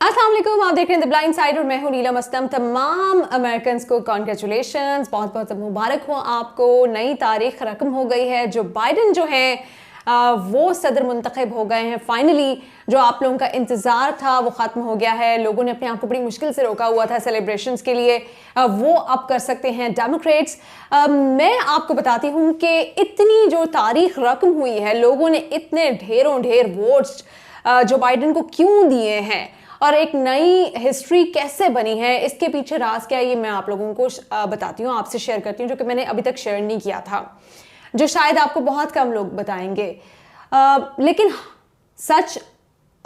अस्सलाम वालेकुम, आप देख रहे हैं द ब्लाइंड साइड और मैं हूं नीलम असलम। तमाम अमेरिकन को कॉन्ग्रेचुलेशंस, बहुत बहुत मुबारक हो आपको। नई तारीख रकम हो गई है। जो बाइडन जो है वो सदर मुंतखब हो गए हैं फाइनली। जो आप लोगों का इंतज़ार था वो ख़त्म हो गया है। लोगों ने अपने आप को बड़ी मुश्किल से रोका हुआ था सेलिब्रेशंस के लिए, वो अब कर सकते हैं डेमोक्रेट्स। मैं आपको बताती हूँ कि इतनी जो तारीख रकम हुई है, लोगों ने इतने ढेर वोट्स जो बाइडन को क्यों दिए हैं और एक नई हिस्ट्री कैसे बनी है, इसके पीछे राज क्या है, ये मैं आप लोगों को बताती हूँ, आपसे शेयर करती हूँ, जो कि मैंने अभी तक शेयर नहीं किया था, जो शायद आपको बहुत कम लोग बताएंगे। लेकिन सच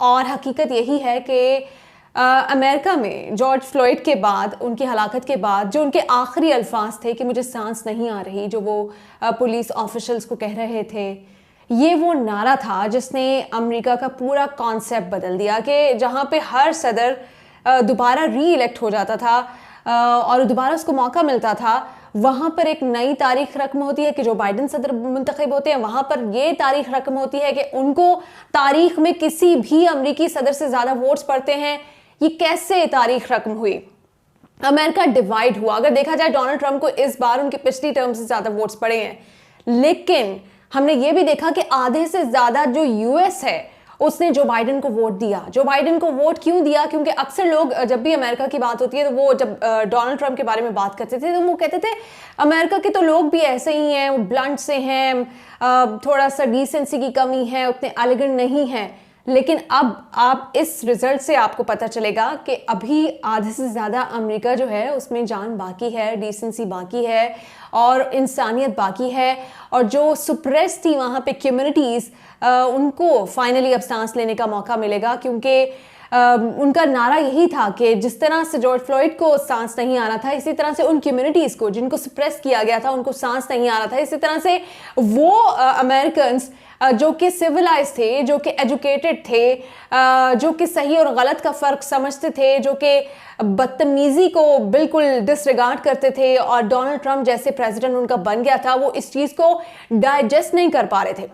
और हकीकत यही है कि अमेरिका में जॉर्ज फ्लॉयड के बाद, उनकी हलाकत के बाद, जो उनके आखिरी अल्फाज थे कि मुझे सांस नहीं आ रही, जो वो पुलिस ऑफिशल्स को कह रहे थे, ये वो नारा था जिसने अमेरिका का पूरा कॉन्सेप्ट बदल दिया। कि जहाँ पे हर सदर दोबारा री इलेक्ट हो जाता था और दोबारा उसको मौका मिलता था, वहाँ पर एक नई तारीख रकम होती है कि जो बाइडन सदर मुंतखब होते हैं, वहाँ पर ये तारीख रकम होती है कि उनको तारीख में किसी भी अमेरिकी सदर से ज़्यादा वोट्स पड़ते हैं। ये कैसे तारीख रकम हुई? अमेरिका डिवाइड हुआ। अगर देखा जाए, डोनाल्ड ट्रंप को इस बार उनकी पिछली टर्म से ज़्यादा वोट्स पड़े हैं, लेकिन हमने ये भी देखा कि आधे से ज़्यादा जो यूएस है उसने जो बाइडन को वोट दिया। जो बाइडन को वोट क्यों दिया? क्योंकि अक्सर लोग जब भी अमेरिका की बात होती है, तो वो जब डोनाल्ड ट्रंप के बारे में बात करते थे, तो वो कहते थे अमेरिका के तो लोग भी ऐसे ही हैं, वो ब्लंट से हैं, थोड़ा सा डिसेंसी की कमी है, उतने एलिगेंट नहीं हैं। लेकिन अब आप इस रिजल्ट से आपको पता चलेगा कि अभी आधे से ज़्यादा अमेरिका जो है उसमें जान बाकी है, डिसेंसी बाकी है और इंसानियत बाकी है। और जो सुप्रेस थी वहाँ पे कम्युनिटीज़, उनको फाइनली अब सांस लेने का मौका मिलेगा। क्योंकि उनका नारा यही था कि जिस तरह से जॉर्ज फ्लॉयड को सांस नहीं आ रहा था, इसी तरह से उन कम्युनिटीज़ को जिनको सप्रेस किया गया था उनको सांस नहीं आ रहा था। इसी तरह से वो अमेरिकन्स जो कि सिविलाइज थे, जो कि एजुकेटेड थे, जो कि सही और गलत का फ़र्क समझते थे, जो कि बदतमीज़ी को बिल्कुल डिसरिगार्ड करते थे, और डोनाल्ड ट्रंप जैसे प्रेसिडेंट उनका बन गया था, वो इस चीज़ को डाइजेस्ट नहीं कर पा रहे थे।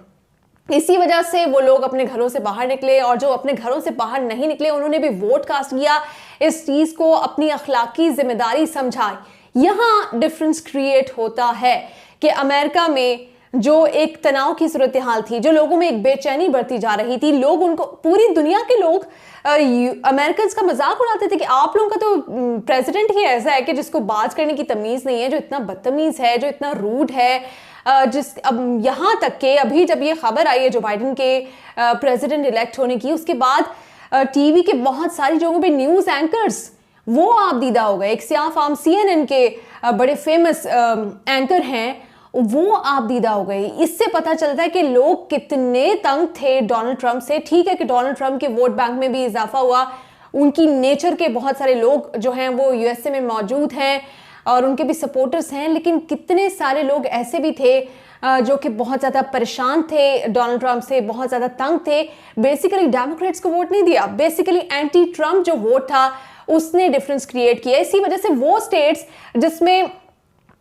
इसी वजह से वो लोग अपने घरों से बाहर निकले, और जो अपने घरों से बाहर नहीं निकले उन्होंने भी वोट कास्ट किया, इस चीज़ को अपनी अखलाकी जिम्मेदारी समझा। यहाँ डिफरेंस क्रिएट होता है कि अमेरिका में जो एक तनाव की सूरत हाल थी, जो लोगों में एक बेचैनी बढ़ती जा रही थी, लोग उनको, पूरी दुनिया के लोग अमेरिकन्स का मजाक उड़ाते थे कि आप लोगों का तो प्रेसिडेंट ही ऐसा है कि जिसको बात करने की तमीज़ नहीं है, जो इतना बदतमीज़ है, जो इतना रूड है। अब यहाँ तक के अभी जब ये खबर आई है जो बाइडन के प्रेसिडेंट इलेक्ट होने की, उसके बाद टीवी के बहुत सारी जगहों पे न्यूज़ एंकर्स वो आप दीदा हो गए। एक सियाह फार्म CNN के बड़े फेमस एंकर हैं, वो आप दीदा हो गए। इससे पता चलता है कि लोग कितने तंग थे डोनाल्ड ट्रंप से। ठीक है कि डोनाल्ड ट्रंप के वोट बैंक में भी इजाफा हुआ, उनकी नेचर के बहुत सारे लोग जो हैं वो यूएसए में मौजूद हैं और उनके भी सपोर्टर्स हैं, लेकिन कितने सारे लोग ऐसे भी थे जो कि बहुत ज़्यादा परेशान थे डोनाल्ड ट्रंप से, बहुत ज़्यादा तंग थे। बेसिकली डेमोक्रेट्स को वोट नहीं दिया, बेसिकली एंटी ट्रंप जो वोट था उसने डिफरेंस क्रिएट किया। इसी वजह से वो स्टेट्स जिसमें,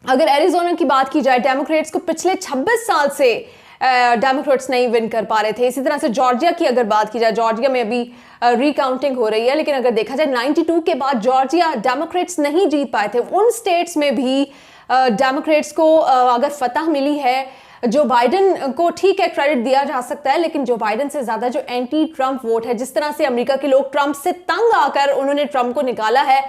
अगर एरिज़ोना की बात की जाए, डेमोक्रेट्स को पिछले 26 साल से डेमोक्रेट्स नहीं विन कर पा रहे थे। इसी तरह से जॉर्जिया की अगर बात की जाए, जॉर्जिया में अभी रिकाउंटिंग हो रही है, लेकिन अगर देखा जाए 92 के बाद जॉर्जिया डेमोक्रेट्स नहीं जीत पाए थे। उन स्टेट्स में भी डेमोक्रेट्स को अगर फतह मिली है, जो बाइडन को ठीक है क्रेडिट दिया जा सकता है, लेकिन जो बाइडन से ज़्यादा जो एंटी ट्रंप वोट है, जिस तरह से अमेरिका के लोग ट्रंप से तंग आकर उन्होंने ट्रंप को निकाला है,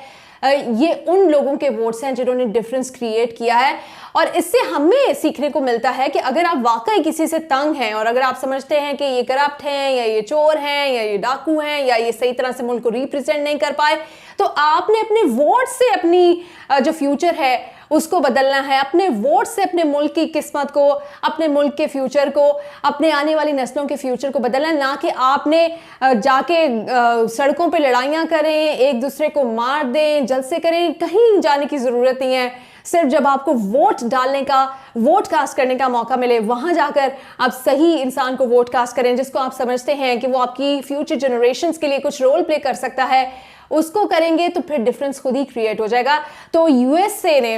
ये उन लोगों के वोट्स हैं जिन्होंने डिफरेंस क्रिएट किया है। और इससे हमें सीखने को मिलता है कि अगर आप वाकई किसी से तंग हैं और अगर आप समझते हैं कि ये करप्ट हैं या ये चोर हैं या ये डाकू हैं या ये सही तरह से मुल्क को रिप्रेजेंट नहीं कर पाए, तो आपने अपने वोट से अपनी जो फ्यूचर है उसको बदलना है। अपने वोट से अपने मुल्क की किस्मत को, अपने मुल्क के फ्यूचर को, अपने आने वाली नस्लों के फ्यूचर को बदलना, ना कि आपने जाके सड़कों पे लड़ाइयाँ करें, एक दूसरे को मार दें, जलसे करें। कहीं जाने की ज़रूरत नहीं है। सिर्फ जब आपको वोट डालने का, वोट कास्ट करने का मौका मिले, वहाँ जाकर आप सही इंसान को वोट कास्ट करें, जिसको आप समझते हैं कि वो आपकी फ्यूचर जनरेशन्स के लिए कुछ रोल प्ले कर सकता है, उसको करेंगे तो फिर डिफरेंस खुद ही क्रिएट हो जाएगा। तो यूएसए ने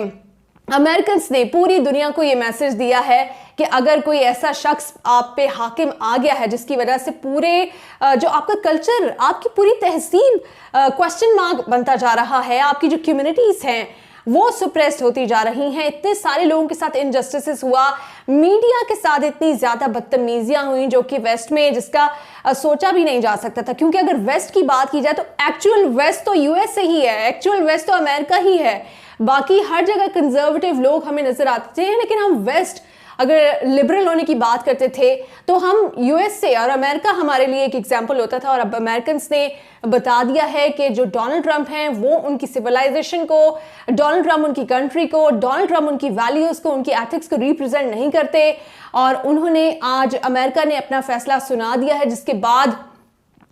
अमेरिकन्स ने पूरी दुनिया को ये मैसेज दिया है कि अगर कोई ऐसा शख्स आप पे हाकिम आ गया है जिसकी वजह से पूरे जो आपका कल्चर, आपकी पूरी तहजीब क्वेश्चन मार्क बनता जा रहा है, आपकी जो कम्युनिटीज हैं वो सुप्रेस्ड होती जा रही हैं, इतने सारे लोगों के साथ इनजस्टिस हुआ, मीडिया के साथ इतनी ज्यादा बदतमीजियां हुई जो कि वेस्ट में जिसका सोचा भी नहीं जा सकता था। क्योंकि अगर वेस्ट की बात की जाए तो एक्चुअल वेस्ट तो यूएसए ही है, एक्चुअल वेस्ट तो अमेरिका ही है। बाकी हर जगह कंजर्वेटिव लोग हमें नजर आते हैं, लेकिन हम वेस्ट अगर लिबरल होने की बात करते थे तो हम यूएसए और अमेरिका हमारे लिए एक एग्जाम्पल होता था। और अब अमेरिकन्स ने बता दिया है कि जो डोनाल्ड ट्रंप हैं वो उनकी सिविलाइजेशन को, डोनाल्ड ट्रंप उनकी कंट्री को, डोनाल्ड ट्रंप उनकी वैल्यूज को, उनकी एथिक्स को रिप्रेजेंट नहीं करते। और उन्होंने आज अमेरिका ने अपना फैसला सुना दिया है, जिसके बाद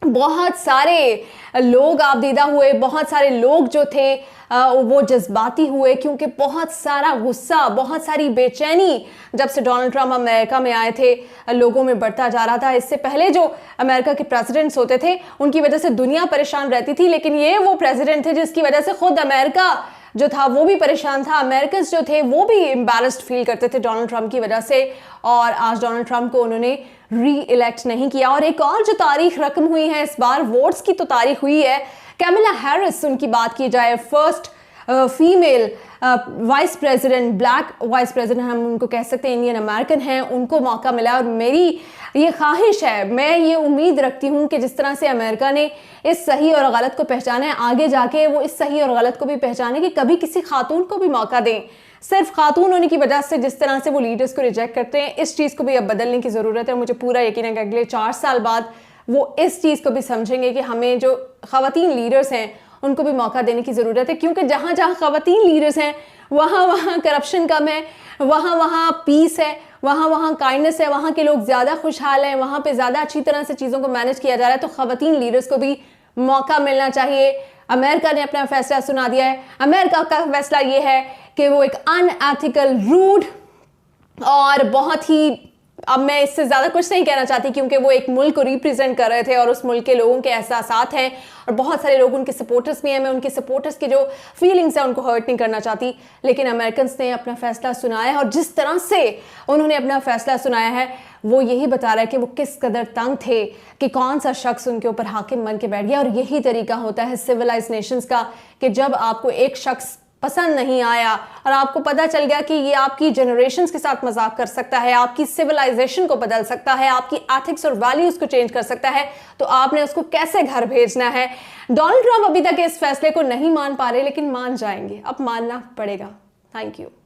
बहुत सारे लोग आपदीदा हुए, बहुत सारे लोग जो थे वो जज्बाती हुए, क्योंकि बहुत सारा गुस्सा, बहुत सारी बेचैनी जब से डोनाल्ड ट्रंप अमेरिका में आए थे लोगों में बढ़ता जा रहा था। इससे पहले जो अमेरिका के प्रेसिडेंट्स होते थे उनकी वजह से दुनिया परेशान रहती थी, लेकिन ये वो प्रेसिडेंट थे जिसकी वजह से खुद अमेरिका जो था वो भी परेशान था, अमेरिकन जो थे वो भी एम्बैरेस्ड फील करते थे डोनाल्ड ट्रंप की वजह से। और आज डोनाल्ड ट्रंप को उन्होंने री इलेक्ट नहीं किया। और एक और जो तारीख रकम हुई है इस बार, वोट्स की तो तारीख हुई है, कैमला हैरिस उनकी बात की जाए, first female vice president, black vice president हम उनको कह सकते हैं, इंडियन अमेरिकन हैं, उनको मौका मिला। और मेरी ये ख्वाहिश है, मैं ये उम्मीद रखती हूँ कि जिस तरह से अमेरिका ने इस सही और गलत को पहचाना है, आगे जाके वो इस सही और गलत को भी पहचाने कि कभी किसी खातून को भी मौका दें। सिर्फ खातून होने की वजह से जिस तरह से वो लीडर्स को रिजेक्ट करते हैं, इस चीज़ को भी अब बदलने की ज़रूरत है। मुझे पूरा यकीन है कि अगले 4 साल बाद वो इस चीज़ को भी समझेंगे कि हमें जो ख़वातीन लीडर्स हैं उनको भी मौका देने की ज़रूरत है। क्योंकि जहाँ जहाँ ख़वातीन लीडर्स हैं वहाँ वहाँ करप्शन कम है, वहाँ वहाँ पीस है, वहाँ वहाँ काइंडनेस है, वहाँ के लोग ज़्यादा खुशहाल हैं, वहाँ पे ज़्यादा अच्छी तरह से चीज़ों को मैनेज किया जा रहा है। तो ख़वातीन लीडर्स को भी मौका मिलना चाहिए। अमेरिका ने अपना फैसला सुना दिया है। अमेरिका का फैसला ये है कि वो एक अनएथिकल, रूड और बहुत ही, अब मैं इससे ज़्यादा कुछ नहीं कहना चाहती क्योंकि वो एक मुल्क को रिप्रेजेंट कर रहे थे और उस मुल्क के लोगों के एहसासात हैं और बहुत सारे लोग उनके सपोर्टर्स भी हैं। मैं उनके सपोर्टर्स के जो फीलिंग्स हैं उनको हर्ट नहीं करना चाहती, लेकिन अमेरिकन्स ने अपना फैसला सुनाया है और जिस तरह से उन्होंने अपना फैसला सुनाया है वो यही बता रहा है कि वो किस कदर तंग थे कि कौन सा शख्स उनके ऊपर हाकिम बन के बैठ गया। और यही तरीका होता है सिविलाइज्ड नेशंस का कि जब आपको एक शख्स पसंद नहीं आया और आपको पता चल गया कि ये आपकी जनरेशन्स के साथ मजाक कर सकता है, आपकी सिविलाइजेशन को बदल सकता है, आपकी एथिक्स और वैल्यूज को चेंज कर सकता है, तो आपने उसको कैसे घर भेजना है। डोनाल्ड ट्रंप अभी तक इस फैसले को नहीं मान पा रहे, लेकिन मान जाएंगे, अब मानना पड़ेगा। Thank you.